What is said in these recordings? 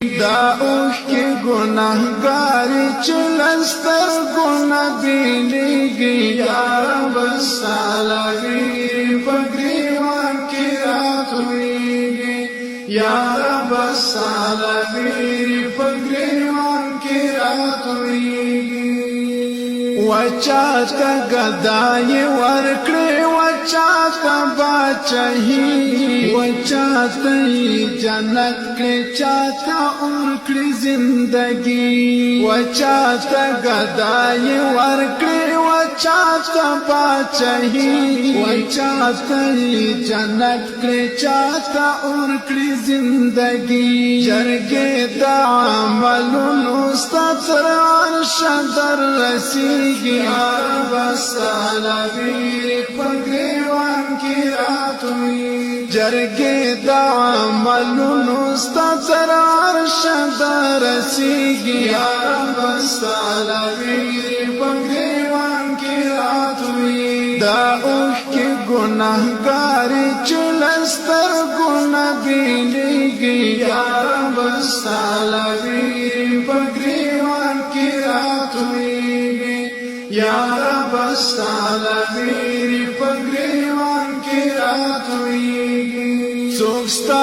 دا اوخ کی گناہگاری چلستر گناہ بیلیگی یا رب السالوی پگریوان کی رات ہوئیگی یا رب السالوی پگریوان کی رات ہوئیگی وچاتا گدائی ورکڑی وچاتا باچہی وچاتا جنت کڑی چاہتا ارکڑی زندگی وچاتا گدائی ورکڑی وچاتا باچہی وچاتا جنت کڑی چاہتا ارکڑی زندگی جرگے دا عملونو ستر عرش در رسیگی یا رب السالوی پگریوان کی رات ہوئی جرگے دا عملونو ستر عرش در رسیگی یا رب السالوی پگریوان کی رات ہوئی دا اوخ کی گناہگاری چلستر گناہ بیلیگی یا رب السالوی پگریوان کی رات ہوئی یا رب السالوی پگریوان کی رات ہوئی سوکستا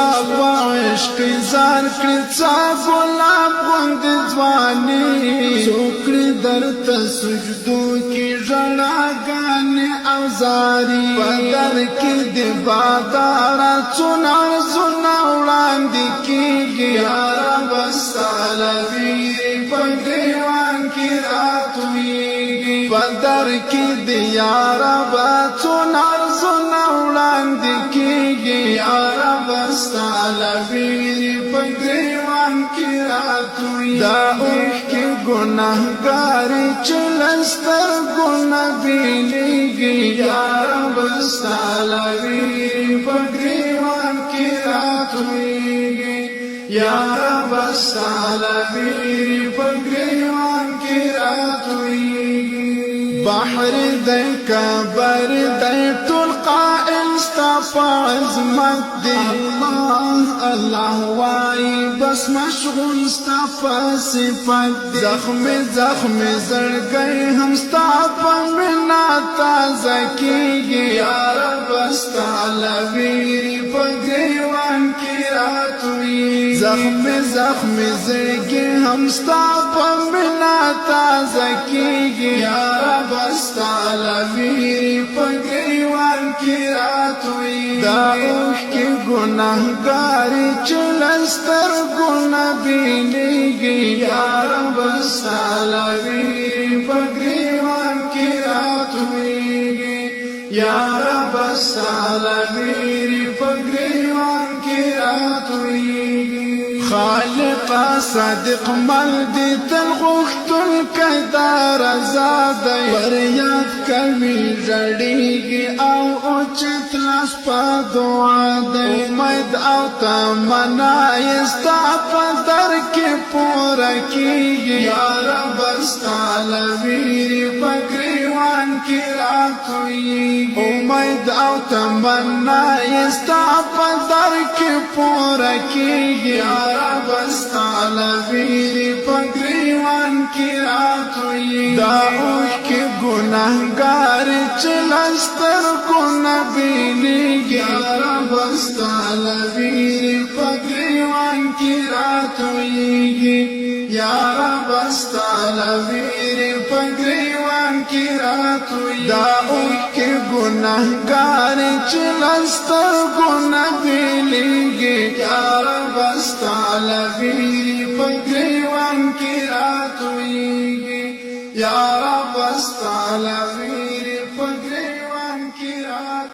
عشق زار کرچا گلاب گند زوانی سوکڑی درت سجدو کی رڑا گانے اوزاری بدر کی دبادارا چنار زناوران دکی گیا رب السالوی پگریوان کی رات ہوئی بدر کی دیارا بچنار زناوران دکی گیا رب السالوی پگریوان کی رات ہوئی دا اوخ کی گناہگاری چلستر گناہ بیلیگی یا رب السالوی پگریوان کی رات ہوئی یا رب السالوی پگریوان کی رات ہوئی بحر دے کبر دے طول قائل استفا عظمت دے اللہ اللہ وائی بس مشغول استفا صفت دے زخم زخم زر گئے ہم استفا منا تازہ کی گی یا رب السالوی پگریوان کی رات ہوئی زخم زخم زر گئے ہم استفا منا تازہ کی گی یا رب السالوی پگریوان کی رات ہوئی دا اوخ کی گناہگاری چلستر گناہ بیلیگی یا رب السالوی پگریوان کی رات ہوئی یا رب السالوی پگریوان کی رات ہوئی خالق صادق ملدی تلغختن کدار زادی بریاد کمی رڑیگی او اچت لاس پا دعا دی امید او تمنای استعفا در کی پورا کیگی یا رب السالوی پگریوان کی رات ہوئی امید او تمنای استعفا در کی پورا کیگی یا رب السالوی پگریوان کی رات ہوئی دا اوخ کی گناہگاری چلستر گناہ بیلیگی یا رب السالوی پگریوان کی رات ہوئی یا رب السالوی پگریوان کی رات ہوئی دا اوخ کی گناہگاری چلستر گناہ بیلیگی یا رب السالوی پگریوان کی رات ہوئی یا رب السالوی